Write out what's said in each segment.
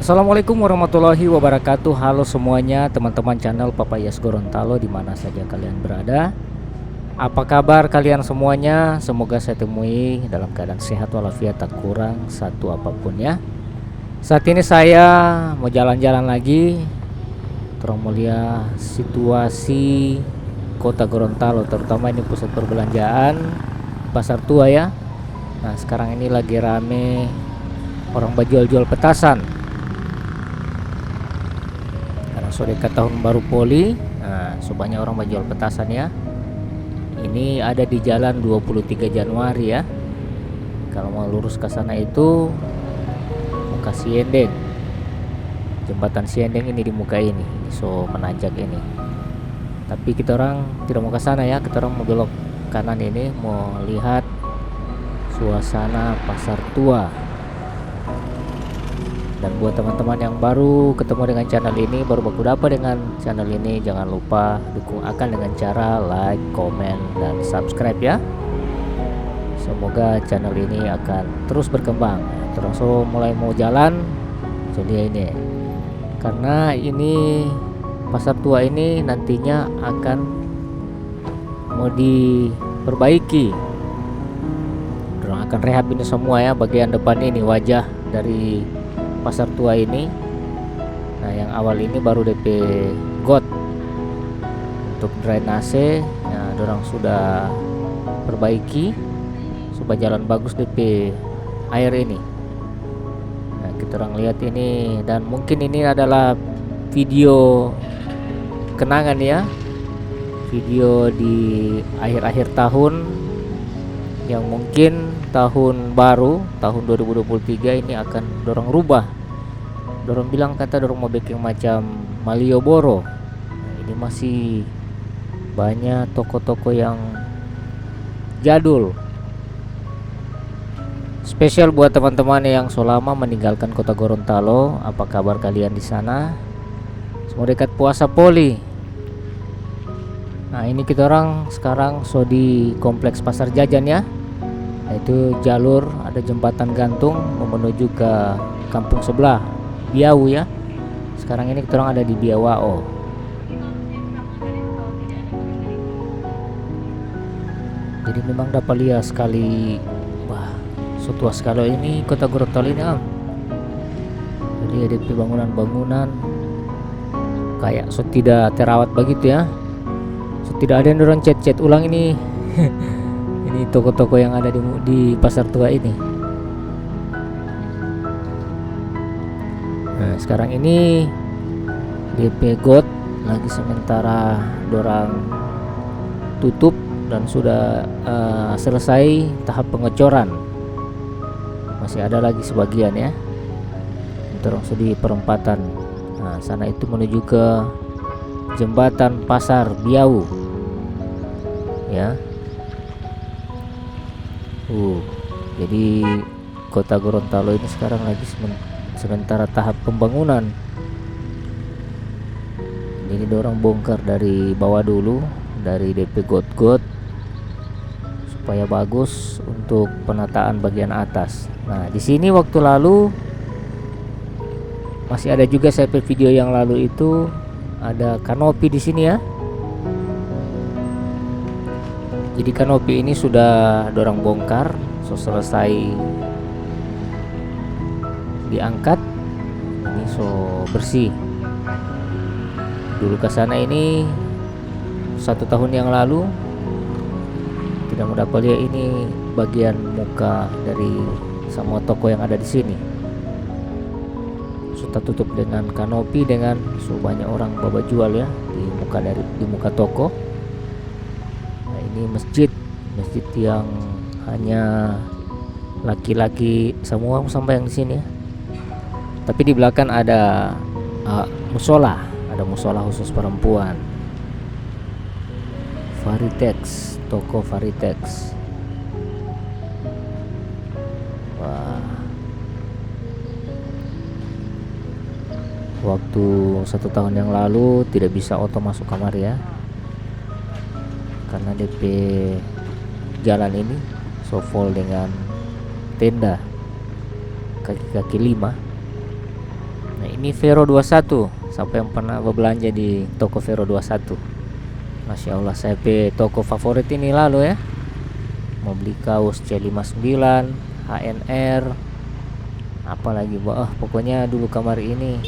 Assalamualaikum warahmatullahi wabarakatuh. Halo semuanya teman-teman channel Papayas Gorontalo dimana saja kalian berada. Apa kabar kalian semuanya? Semoga saya temui dalam keadaan sehat walafiat, tak kurang satu apapun ya. Saat ini saya mau jalan-jalan lagi. Terus mau lihat situasi kota Gorontalo, terutama ini pusat perbelanjaan pasar tua ya. Nah sekarang ini lagi rame orang berjual-jual petasan karena sudah dekat tahun baru Poli. Nah banyak orang berjual petasan ya. Ini ada di jalan 23 Januari ya. Kalau mau lurus ke sana itu muka Siendeng, jembatan Siendeng ini di muka ini menanjak ini. Tapi kita orang tidak mau ke sana ya, kita orang mau belok kanan ini, mau lihat suasana pasar tua. Dan buat teman-teman yang baru ketemu dengan channel ini, baru baku dapat dengan channel ini, jangan lupa dukung akan dengan cara like, komen, dan subscribe ya. Semoga channel ini akan terus berkembang. Terus mulai mau jalan jadi ini, karena ini pasar tua ini nantinya akan mau diperbaiki. Orang akan rehab ini semua ya, bagian depan ini wajah dari pasar tua ini. Nah yang awal ini baru DP got untuk drainase. Nah orang sudah perbaiki supaya jalan bagus DP air ini. Nah kita orang lihat ini, dan mungkin ini adalah video kenangan ya, video di akhir-akhir tahun yang mungkin tahun baru tahun 2023 ini akan dorong rubah. Dorong bilang kata dorong mau bikin macam Malioboro. Nah, ini masih banyak toko-toko yang jadul. Spesial buat teman-teman yang selama meninggalkan kota Gorontalo. Apa kabar kalian di sana? Semua dekat puasa Poli. Nah ini kita orang sekarang di kompleks pasar jajan ya. Nah, itu jalur ada jembatan gantung menuju ke kampung sebelah Biau ya. Sekarang ini kita orang ada di Biawao. Jadi memang dapat lihat sekali, wah setua sekali ini kota Gorontalo ini Jadi ada bangunan-bangunan kayak tidak terawat begitu ya. Tidak ada yang orang cat ulang ini. Ini toko-toko yang ada di pasar tua ini. Nah sekarang ini DP got lagi sementara dorang tutup dan sudah selesai tahap pengecoran. Masih ada lagi sebagian ya. Dorong di perempatan. Nah sana itu menuju ke jembatan pasar Biau ya. Jadi kota Gorontalo ini sekarang lagi sementara tahap pembangunan. Jadi dorong bongkar dari bawah dulu, dari DP got-got supaya bagus untuk penataan bagian atas. Nah di sini waktu lalu masih ada juga saya video yang lalu itu ada kanopi di sini ya. Jadi kanopi ini sudah dorang bongkar, selesai diangkat. Ini bersih. Dulu ke sana ini 1 tahun yang lalu tidak mendapat lihat ini bagian muka dari semua toko yang ada di sini. Sudah tutup dengan kanopi, dengan banyak orang bawa jual ya di muka toko. Ini masjid yang hanya laki-laki semua sampai yang di sini ya. Tapi di belakang ada musola khusus perempuan. Varitex, toko Varitex. Wah. Waktu 1 tahun yang lalu tidak bisa auto masuk kamar ya, karena DP jalan ini full dengan tenda kaki-kaki 5. Nah Ini Vero 21. Siapa yang pernah berbelanja di toko Vero 21? Masya Allah, saya toko favorit ini lalu ya. Mau beli kaos C59, HNR, apalagi pokoknya dulu kamar ini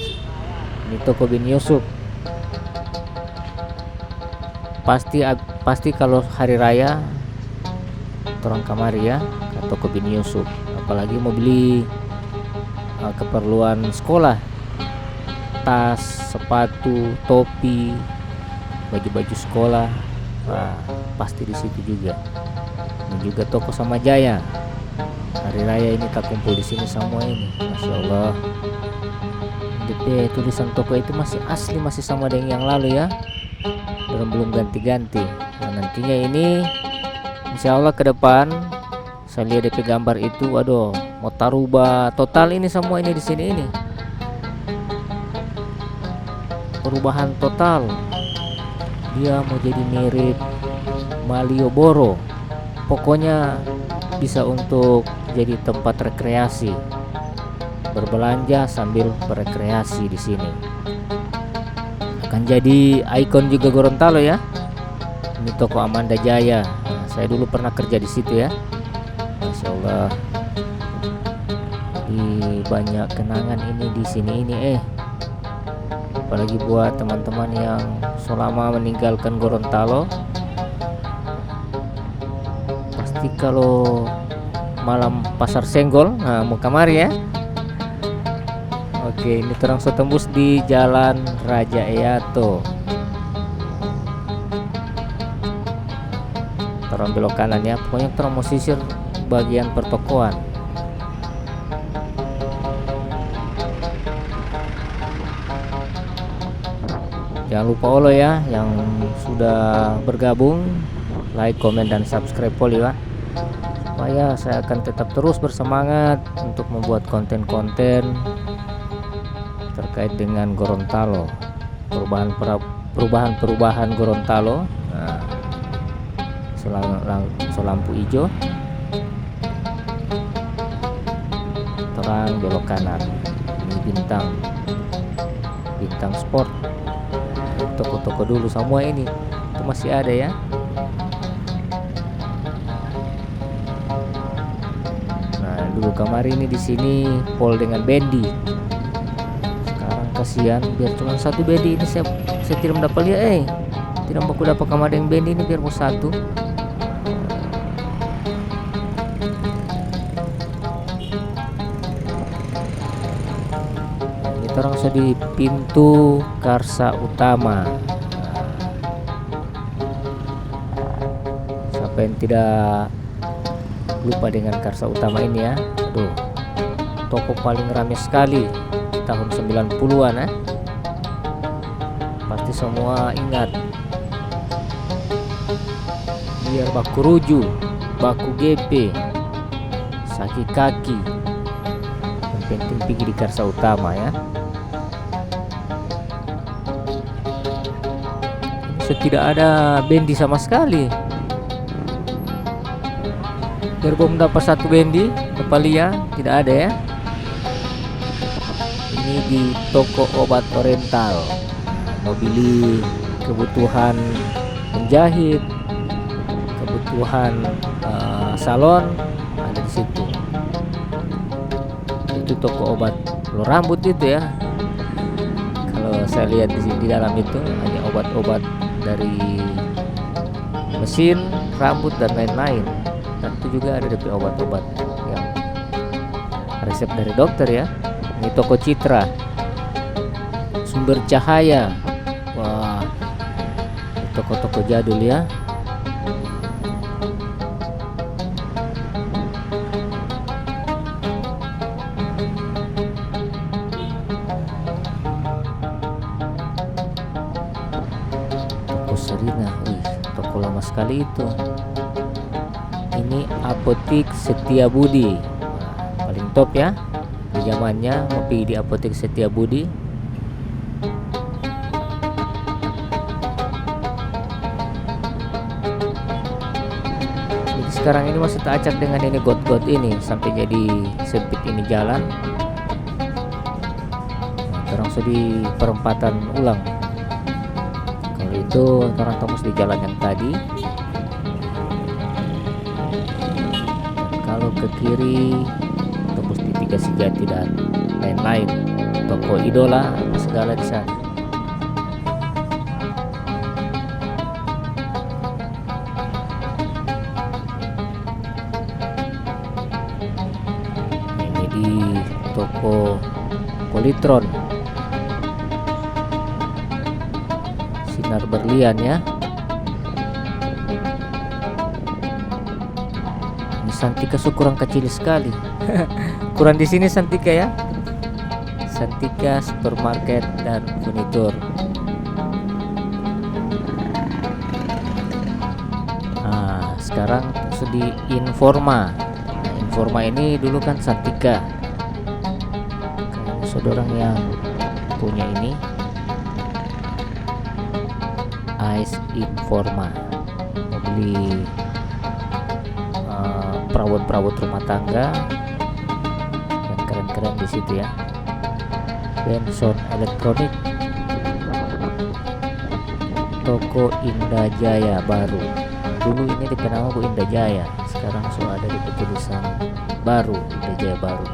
toko Bin Yusuf. Pasti kalau hari raya orang kamari ya ke toko Bin Yusuf, apalagi mau beli keperluan sekolah, tas, sepatu, topi, baju-baju sekolah, pasti di situ juga. Dan juga toko Sama Jaya, hari raya ini tak kumpul di sini semua ini. Masya Allah, DP tulisan toko itu masih asli, masih sama dengan yang lalu ya, dan belum ganti-ganti. Nah, nantinya ini insya Allah ke depan saya lihat DP gambar itu, aduh, mau rubah total ini semua ini di sini ini. Perubahan total. Dia mau jadi mirip Malioboro. Pokoknya bisa untuk jadi tempat rekreasi. Berbelanja sambil berekreasi di sini. Akan jadi ikon juga Gorontalo ya. Ini toko Amanda Jaya. Nah, saya dulu pernah kerja di situ ya. Masya Allah, banyak kenangan ini di sini ini apalagi buat teman-teman yang selama meninggalkan Gorontalo, pasti kalau malam pasar senggol mau kamari ya. Oke, ini terang tembus di Jalan Raja Eyato. Terang belok kanan ya, pokoknya terang mau sisir bagian pertokoan. Jangan lupa Olo ya yang sudah bergabung, like, komen, dan subscribe Poli ya, supaya saya akan tetap terus bersemangat untuk membuat konten-konten terkait dengan Gorontalo, perubahan Gorontalo. Nah, lampu hijau, terang belok kanan. Ini bintang sport. Toko-toko dulu semua ini itu masih ada ya. Nah, dulu kamar ini di sini Pol dengan Bendi. Sekarang kasihan, biar cuma satu Bendi ini saya tidak mendapat lihat tidak mau dapat kamar dengan Bendi ini, biar mau satu. Orang sudah di pintu Karsa Utama. Siapa yang tidak lupa dengan Karsa Utama ini ya. Aduh, toko paling ramai sekali di tahun 90-an pasti semua ingat. Biar baku ruju, baku GP, saki kaki, yang penting pergi di Karsa Utama ya. Tidak ada Bendi sama sekali. Biar belum dapat satu Bendi, Kepalia tidak ada ya. Ini di toko obat Oriental. Mau beli kebutuhan menjahit, kebutuhan salon, ada di situ. Itu toko obat rambut itu ya. Kalau saya lihat di dalam itu hanya obat-obat dari mesin, rambut, dan lain-lain. Dan itu juga ada DP obat-obat yang resep dari dokter ya. Ini toko Citra, Sumber Cahaya. Wah, toko-toko jadul ya. Serina, toko lama sekali itu. Ini Apotik Setiabudi, paling top ya di zamannya, ngopi di Apotik Setiabudi. Jadi sekarang ini masih teracak dengan ini got-got ini sampai jadi sempit ini jalan. terus di perempatan ulang. Kalau itu orang tembus di jalan yang tadi. Dan kalau ke kiri tembus di Tiga Sejati dan lain-lain, toko idola segala di sana. Ini di toko Polytron Sinar Berlian ya. Ini Santika kurang kecil sekali. Kurang di sini Santika ya. Santika supermarket dan furnitur. Nah, sekarang di Informa. Nah, Informa ini dulu kan Santika. Saudara yang punya ini Ice Informa, mau beli perawat-perawat rumah tangga yang keren-keren di situ ya. Benson Elektronik, toko Indah Jaya baru. Dulu ini dikenal Bu Indah Jaya, sekarang sudah ada di tulisan baru Indah Jaya baru.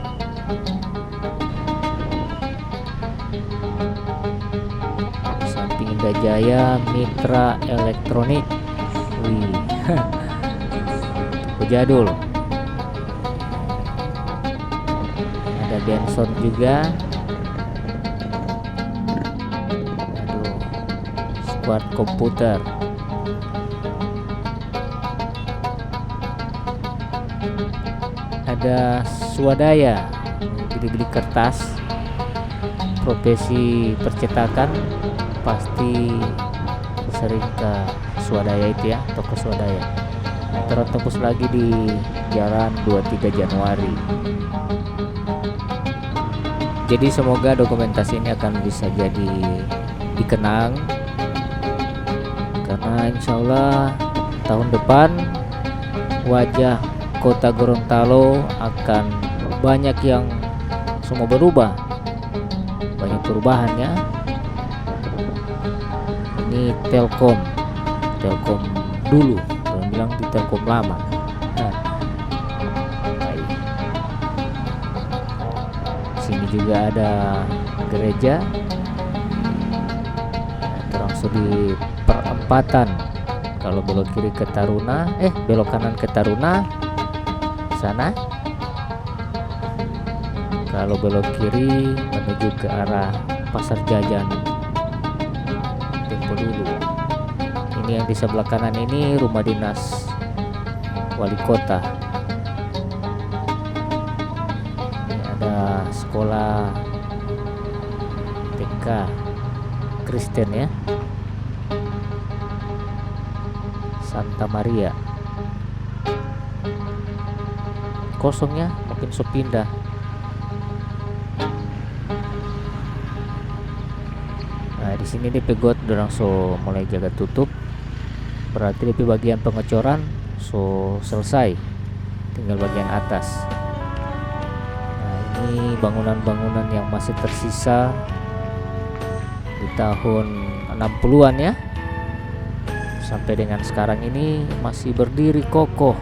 Samping Indah Jaya Mitra Elektronik, wih, toko jadul. Ada Benson juga. Aduh, Squad komputer. Ada Swadaya, beli-beli kertas, profesi percetakan pasti sering ke Swadaya itu ya, toko Swadaya. Nah, terus lagi di Jalan 23 Januari. Jadi semoga dokumentasi ini akan bisa jadi dikenang, karena insya Allah tahun depan wajah Kota Gorontalo akan banyak yang semua berubah, banyak perubahannya. Ini Telkom dulu, orang bilang di Telkom lama. Nah, sini juga ada gereja. Nah, terus di perempatan, kalau belok kiri ke Taruna, belok kanan ke Taruna sana. Kalau belok kiri menuju ke arah Pasar Jajan Tempo dulu. Ini yang di sebelah kanan ini rumah dinas wali kota. Ini ada sekolah TK Kristen ya, Santa Maria. Kosongnya mungkin sepindah. Nah, di sini di pegot dorang so mulai jaga tutup, berarti di bagian pengecoran so selesai, tinggal bagian atas. Nah, ini bangunan-bangunan yang masih tersisa di tahun 60-an ya, sampai dengan sekarang ini masih berdiri kokoh,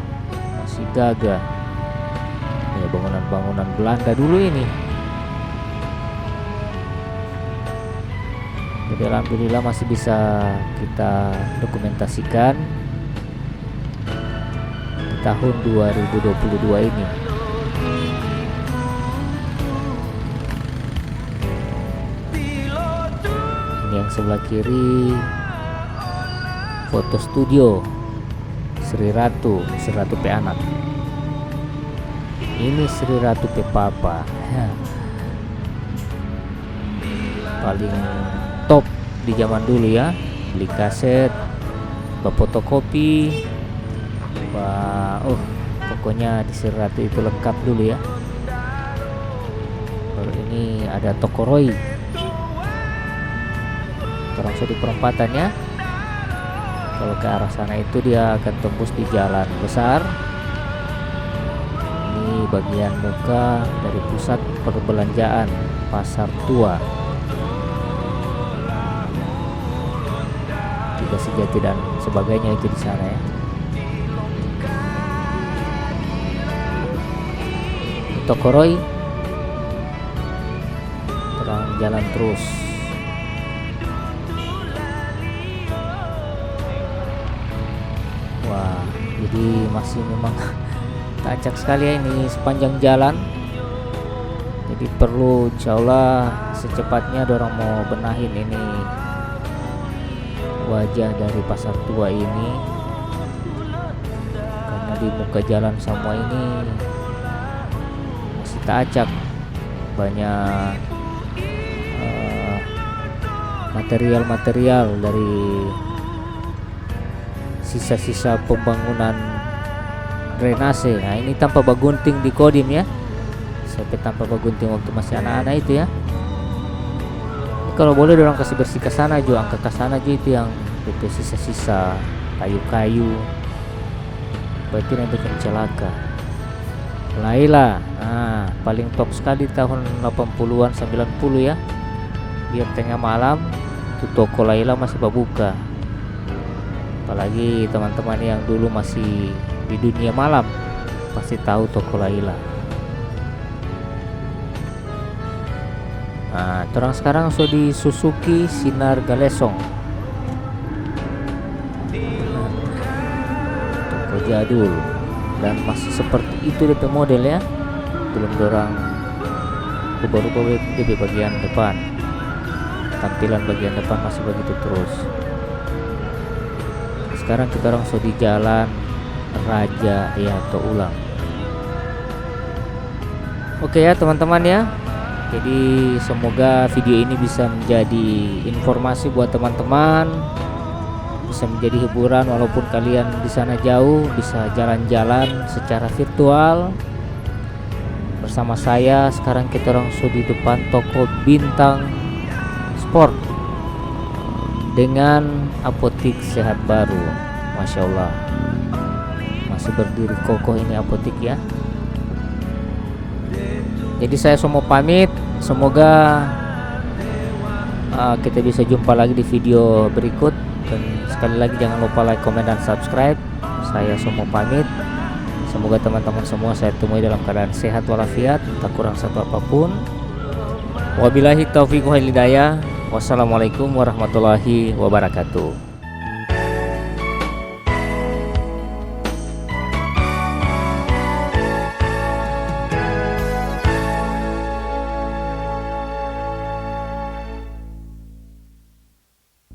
masih gagah. Ya, bangunan-bangunan Belanda dulu ini. Jadi alhamdulillah masih bisa kita dokumentasikan di tahun 2022 ini. Ini yang sebelah kiri foto studio Sri Ratu P anak. Ini Sri Ratu P papa ya. Paling top di zaman dulu ya, beli kaset, fotokopi, pokoknya di Sri Ratu itu lengkap dulu ya. Baru ini ada toko Roy, terus di perempatan ya. Kalau ke arah sana itu dia akan tembus di jalan besar. Ini bagian muka dari pusat perbelanjaan Pasar Tua. Tiga Sejati dan sebagainya itu di sana ya. Tokoroi terang jalan terus. Wah, jadi masih memang acak sekali ya ini sepanjang jalan. Jadi perlu insyaallah secepatnya dorong mau benahin ini wajah dari pasar tua ini, karena di muka jalan semua ini masih tak acak, banyak material-material dari sisa-sisa pembangunan drainase. Nah ini tanpa bagunting di Kodim ya, sampai tanpa bagunting waktu masih anak-anak itu ya. Kalau boleh dorang kasih bersih ke sana juga, angkat ke sana aja itu yang itu sisa-sisa kayu-kayu, berarti nanti akan celaka. Laila, nah paling top sekali tahun 80-an 90 ya. Biar tengah malam itu toko Laila masih buka. Apalagi teman-teman yang dulu masih di dunia malam pasti tahu toko Laila. Nah, terang sekarang sudah di Suzuki Sinar Galesong. Toko jadul dan masih seperti itu DP model ya. Belum dorang rubah-rubah DP bagian depan. Tampilan bagian depan masih begitu terus. Sekarang kita orang sudah di jalan Raja Yato Ulang. Oke ya teman-teman ya. Jadi semoga video ini bisa menjadi informasi buat teman-teman, bisa menjadi hiburan walaupun kalian di sana jauh, bisa jalan-jalan secara virtual bersama saya. Sekarang kita langsung di depan toko Bintang Sport dengan apotik sehat baru. Masya Allah, masih berdiri kokoh ini apotik ya. Jadi saya semua pamit. Semoga kita bisa jumpa lagi di video berikut. Dan sekali lagi jangan lupa like, comment, dan subscribe. Saya semua pamit. Semoga teman-teman semua saya temui dalam keadaan sehat walafiat, tak kurang satu apapun. Wabillahi taufiq wal hidayah. Wassalamualaikum warahmatullahi wabarakatuh.